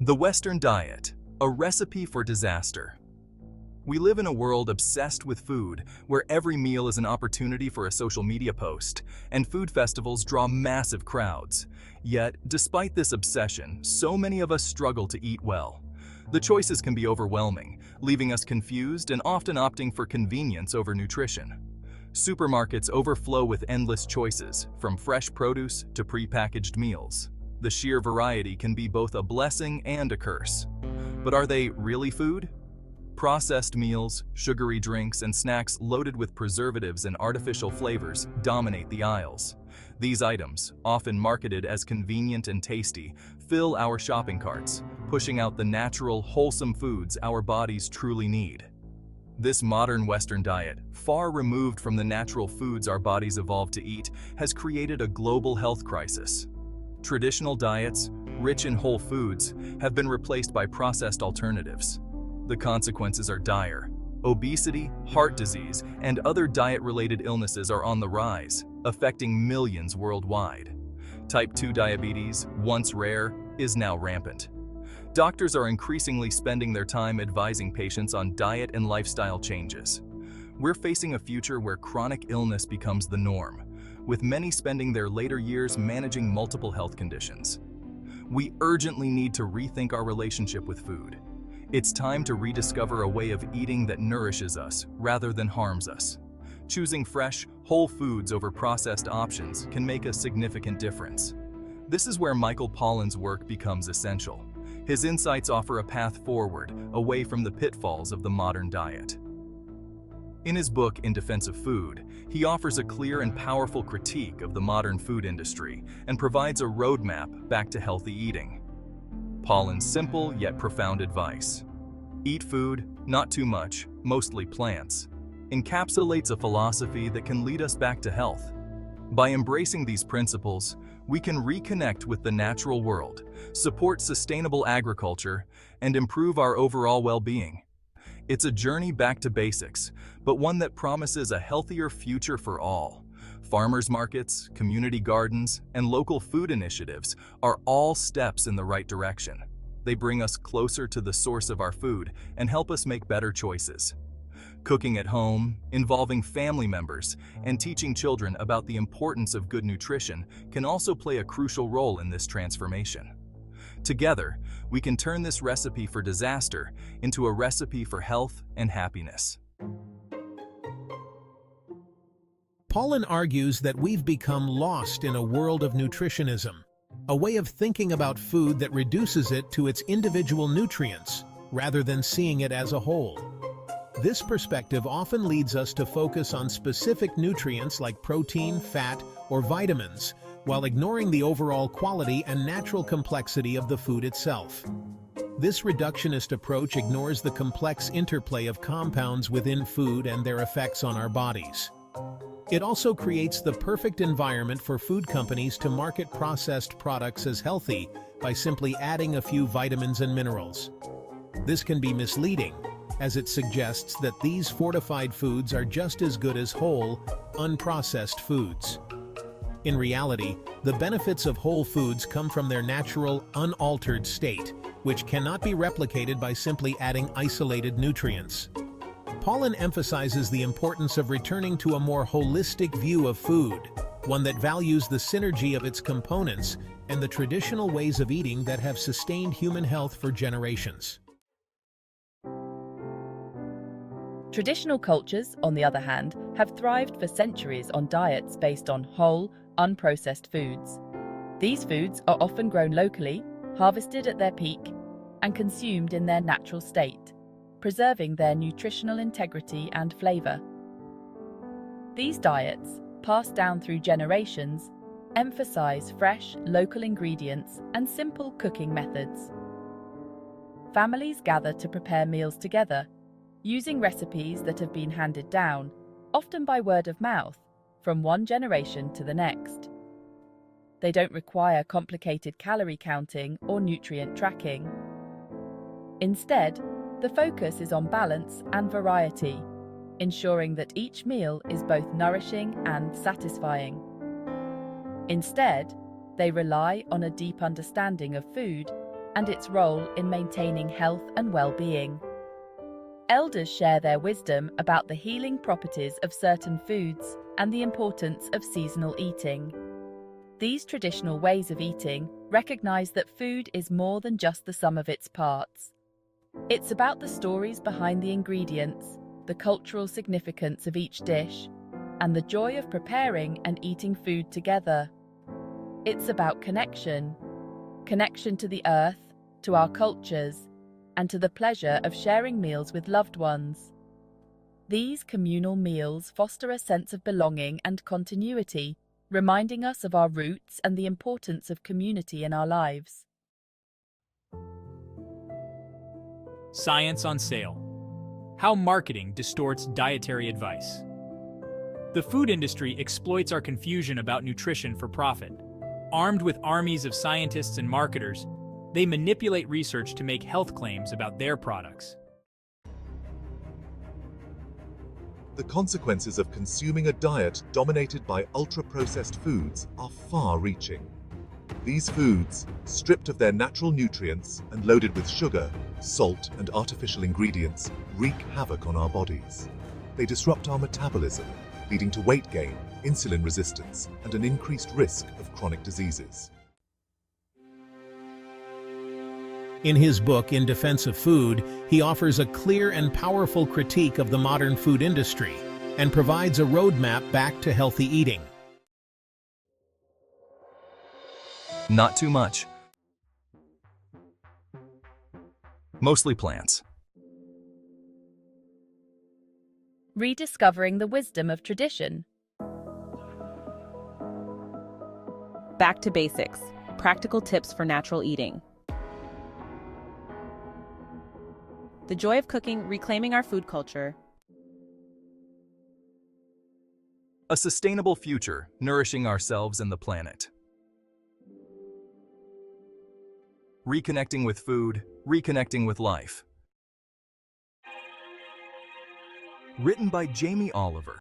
The Western diet, a recipe for disaster. We live in a world obsessed with food, where every meal is an opportunity for a social media post, and food festivals draw massive crowds. Yet, despite this obsession, so many of us struggle to eat well. The choices can be overwhelming, leaving us confused and often opting for convenience over nutrition. Supermarkets overflow with endless choices, from fresh produce to pre-packaged meals. The sheer variety can be both a blessing and a curse. But are they really food? Processed meals, sugary drinks, and snacks loaded with preservatives and artificial flavors dominate the aisles. These items, often marketed as convenient and tasty, fill our shopping carts, pushing out the natural, wholesome foods our bodies truly need. This modern Western diet, far removed from the natural foods our bodies evolved to eat, has created a global health crisis. Traditional diets, rich in whole foods, have been replaced by processed alternatives. The consequences are dire. Obesity, heart disease, and other diet-related illnesses are on the rise, affecting millions worldwide. Type 2 diabetes, once rare, is now rampant. Doctors are increasingly spending their time advising patients on diet and lifestyle changes. We're facing a future where chronic illness becomes the norm, with many spending their later years managing multiple health conditions. We urgently need to rethink our relationship with food. It's time to rediscover a way of eating that nourishes us rather than harms us. Choosing fresh, whole foods over processed options can make a significant difference. This is where Pollan's work becomes essential. His insights offer a path forward, away from the pitfalls of the modern diet. In his book, In Defense of Food, he offers a clear and powerful critique of the modern food industry and provides a roadmap back to healthy eating. Pollan's simple yet profound advice, "Eat food, not too much, mostly plants," encapsulates a philosophy that can lead us back to health. By embracing these principles, we can reconnect with the natural world, support sustainable agriculture, and improve our overall well-being. It's a journey back to basics, but one that promises a healthier future for all. Farmers markets, community gardens, and local food initiatives are all steps in the right direction. They bring us closer to the source of our food and help us make better choices. Cooking at home, involving family members, and teaching children about the importance of good nutrition can also play a crucial role in this transformation. Together, we can turn this recipe for disaster into a recipe for health and happiness. Pollan argues that we've become lost in a world of nutritionism, a way of thinking about food that reduces it to its individual nutrients, rather than seeing it as a whole. This perspective often leads us to focus on specific nutrients like protein, fat, or vitamins, while ignoring the overall quality and natural complexity of the food itself. This reductionist approach ignores the complex interplay of compounds within food and their effects on our bodies. It also creates the perfect environment for food companies to market processed products as healthy by simply adding a few vitamins and minerals. This can be misleading, as it suggests that these fortified foods are just as good as whole, unprocessed foods. In reality, the benefits of whole foods come from their natural, unaltered state, which cannot be replicated by simply adding isolated nutrients. Pollan emphasizes the importance of returning to a more holistic view of food, one that values the synergy of its components and the traditional ways of eating that have sustained human health for generations. Traditional cultures, on the other hand, have thrived for centuries on diets based on whole, unprocessed foods. These foods are often grown locally, harvested at their peak, and consumed in their natural state, preserving their nutritional integrity and flavor. These diets, passed down through generations, emphasize fresh, local ingredients and simple cooking methods. Families gather to prepare meals together, using recipes that have been handed down, often by word of mouth, from one generation to the next. They don't require complicated calorie counting or nutrient tracking. Instead, the focus is on balance and variety, ensuring that each meal is both nourishing and satisfying. Instead, they rely on a deep understanding of food and its role in maintaining health and well-being. Elders share their wisdom about the healing properties of certain foods and the importance of seasonal eating. These traditional ways of eating recognize that food is more than just the sum of its parts. It's about the stories behind the ingredients, the cultural significance of each dish, and the joy of preparing and eating food together. It's about connection to the earth, to our cultures, and to the pleasure of sharing meals with loved ones. These communal meals foster a sense of belonging and continuity, reminding us of our roots and the importance of community in our lives. Science on sale. How marketing distorts dietary advice. The food industry exploits our confusion about nutrition for profit. Armed with armies of scientists and marketers, they manipulate research to make health claims about their products. The consequences of consuming a diet dominated by ultra-processed foods are far-reaching. These foods, stripped of their natural nutrients and loaded with sugar, salt, and artificial ingredients, wreak havoc on our bodies. They disrupt our metabolism, leading to weight gain, insulin resistance, and an increased risk of chronic diseases. In his book, In Defense of Food, he offers a clear and powerful critique of the modern food industry and provides a roadmap back to healthy eating. Not too much. Mostly plants. Rediscovering the wisdom of tradition. Back to basics. Practical tips for natural eating. The joy of cooking, reclaiming our food culture. A sustainable future, nourishing ourselves and the planet. Reconnecting with food, reconnecting with life. Written by Jamie Oliver.